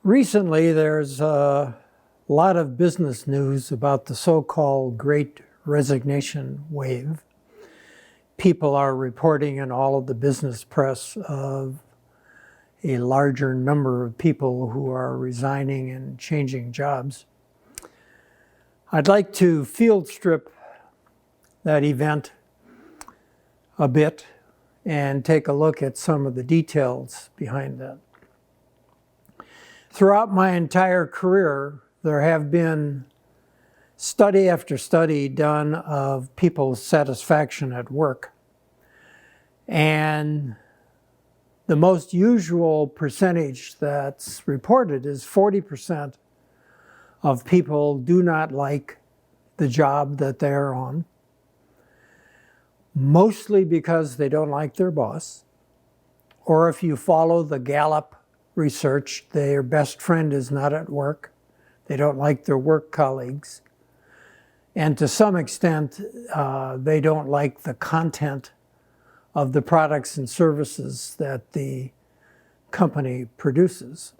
Recently, there's a lot of business news about the so-called Great Resignation wave. People are reporting in all of the business press of a larger number of people who are resigning and changing jobs. I'd like to field strip that event a bit and take a look at some of the details behind that. Throughout my entire career, there have been study after study done of people's satisfaction at work. And the most usual percentage that's reported is 40% of people do not like the job that they're on, mostly because they don't like their boss. Or if you follow the Gallup research, their best friend is not at work. They don't like their work colleagues. And to some extent, they don't like the content of the products and services that the company produces.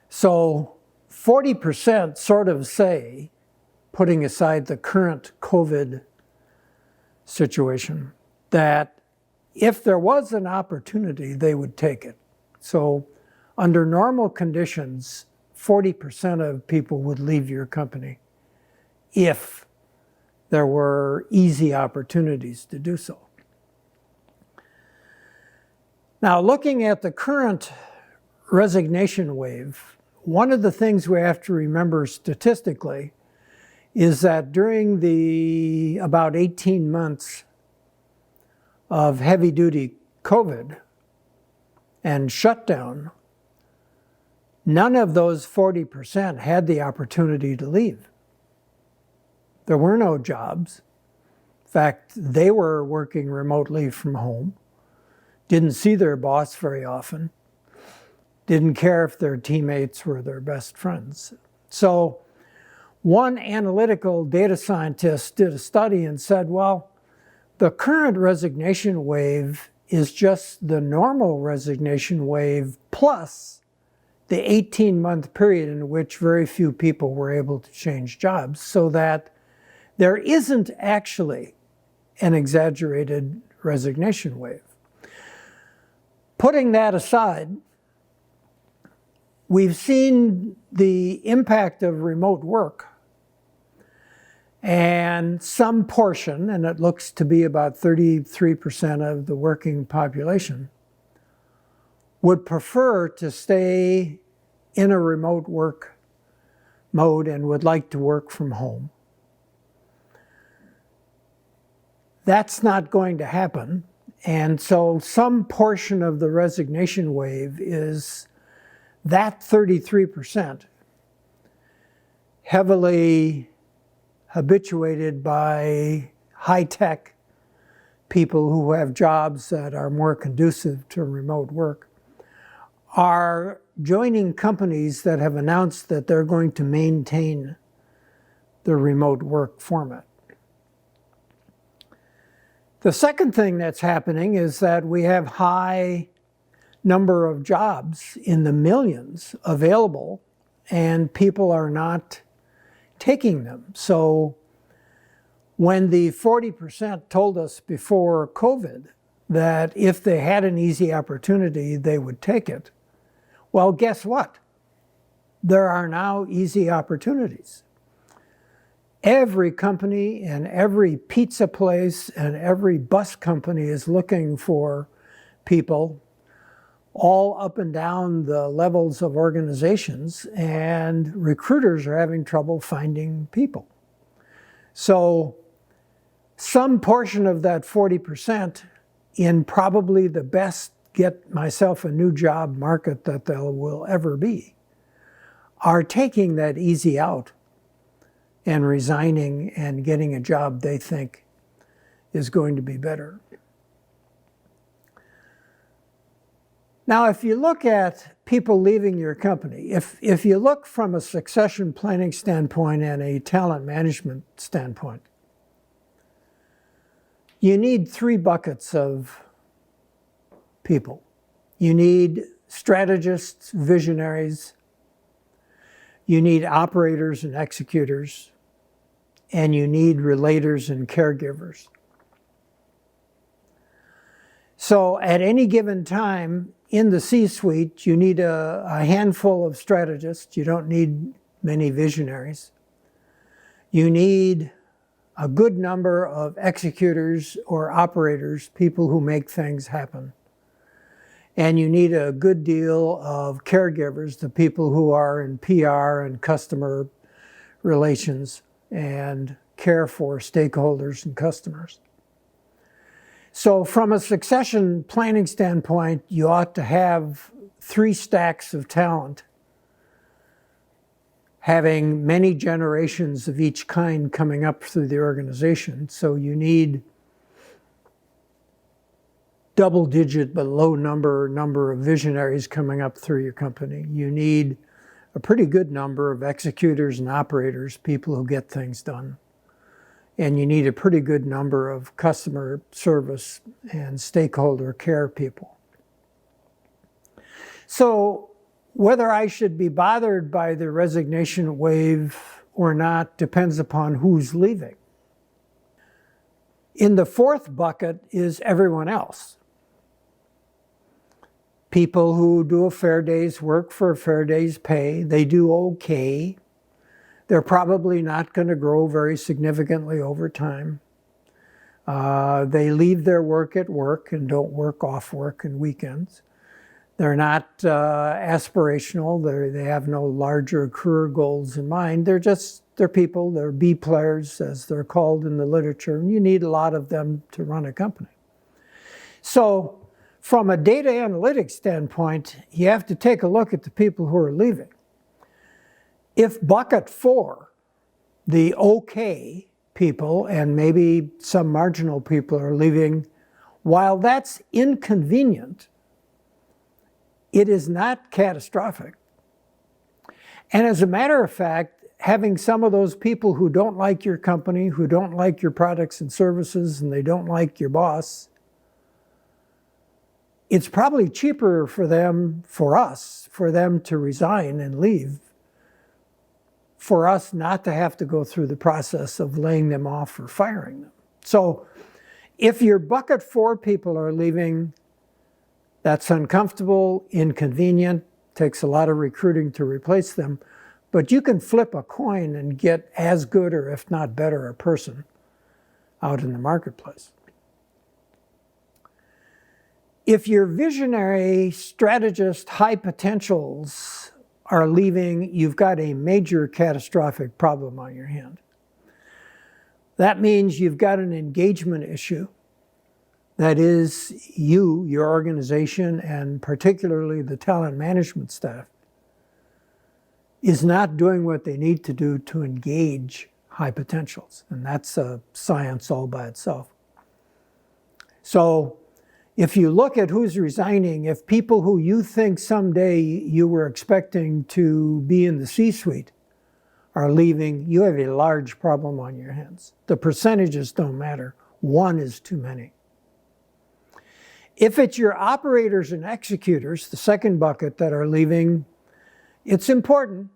So 40% sort of say, putting aside the current COVID situation, that if there was an opportunity, they would take it. So under normal conditions, 40% of people would leave your company if there were easy opportunities to do so. Now, looking at the current resignation wave, one of the things we have to remember statistically is that during the about 18 months of heavy-duty COVID and shutdown, none of those 40% had the opportunity to leave. There were no jobs. In fact, they were working remotely from home, didn't see their boss very often, didn't care if their teammates were their best friends. So one analytical data scientist did a study and said, well, the current resignation wave is just the normal resignation wave plus the 18-month period in which very few people were able to change jobs, so that there isn't actually an exaggerated resignation wave. Putting that aside, we've seen the impact of remote work, and some portion, and it looks to be about 33% of the working population, would prefer to stay in a remote work mode and would like to work from home. That's not going to happen. And so some portion of the resignation wave is that 33%, heavily habituated by high-tech people who have jobs that are more conducive to remote work, are joining companies that have announced that they're going to maintain the remote work format. The second thing that's happening is that we have high number of jobs in the millions available, and people are not taking them. So when the 40% told us before COVID that if they had an easy opportunity, they would take it, well, guess what? There are now easy opportunities. Every company and every pizza place and every bus company is looking for people all up and down the levels of organizations, and recruiters are having trouble finding people. So some portion of that 40% in probably the best get myself a new job market that there will ever be are taking that easy out and resigning and getting a job they think is going to be better. Now, if you look at people leaving your company, if you look from a succession planning standpoint and a talent management standpoint, you need three buckets of people. You need strategists, visionaries, you need operators and executors, and you need relators and caregivers. So at any given time in the C-suite, you need a handful of strategists. You don't need many visionaries. You need a good number of executors or operators, people who make things happen. And you need a good deal of caregivers, the people who are in PR and customer relations and care for stakeholders and customers. So from a succession planning standpoint, you ought to have 3 stacks of talent, having many generations of each kind coming up through the organization. So you need double-digit but low number of visionaries coming up through your company. You need a pretty good number of executors and operators, people who get things done. And you need a pretty good number of customer service and stakeholder care people. So whether I should be bothered by the resignation wave or not depends upon who's leaving. In the 4th bucket is everyone else. People who do a fair day's work for a fair day's pay. They do okay. They're probably not going to grow very significantly over time. They leave their work at work and don't work off work and weekends. They're not aspirational. They have no larger career goals in mind. They're people. They're B players, as they're called in the literature, and you need a lot of them to run a company. So from a data analytics standpoint, you have to take a look at the people who are leaving. If bucket 4, the okay people and maybe some marginal people are leaving, while that's inconvenient, it is not catastrophic. And as a matter of fact, having some of those people who don't like your company, who don't like your products and services, and they don't like your boss, it's probably cheaper for them to resign and leave, for us not to have to go through the process of laying them off or firing them. So if your bucket 4 people are leaving, that's uncomfortable, inconvenient, takes a lot of recruiting to replace them, but you can flip a coin and get as good or if not better a person out in the marketplace. If your visionary, strategist, high potentials are leaving, you've got a major catastrophic problem on your hand. That means you've got an engagement issue. That is, your organization, and particularly the talent management staff, is not doing what they need to do to engage high potentials. And that's a science all by itself. So if you look at who's resigning, if people who you think someday you were expecting to be in the C-suite are leaving, you have a large problem on your hands. The percentages don't matter. 1 is too many. If it's your operators and executors, the 2nd bucket, that are leaving, it's important,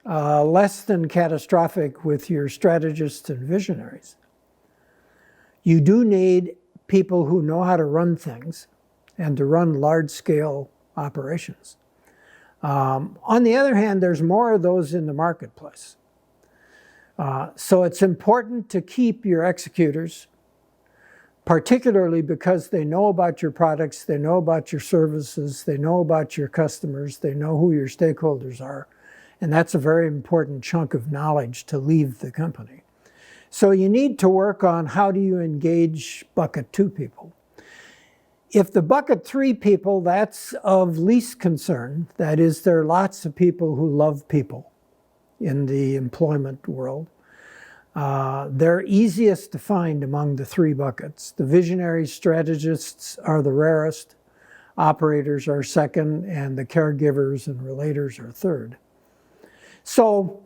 less than catastrophic with your strategists and visionaries. You do need people who know how to run things and to run large-scale operations. On the other hand, there's more of those in the marketplace. So it's important to keep your executors, particularly because they know about your products, they know about your services, they know about your customers, they know who your stakeholders are, and that's a very important chunk of knowledge to leave the company. So you need to work on how do you engage bucket 2 people. If the bucket 3 people, that's of least concern. That is, there are lots of people who love people in the employment world. They're easiest to find among the 3 buckets. The visionary strategists are the rarest, operators are 2nd, and the caregivers and relators are 3rd. So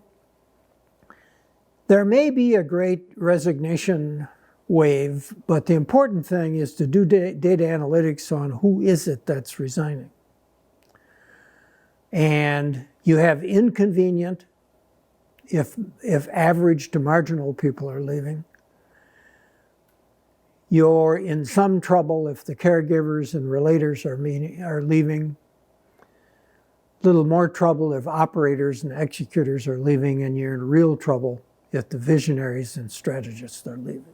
there may be a great resignation wave, but the important thing is to do data analytics on who is it that's resigning. And you have inconvenient, if average to marginal people are leaving. You're in some trouble if the caregivers and relators are leaving. Little more trouble if operators and executors are leaving, and you're in real trouble if the visionaries and strategists are leaving.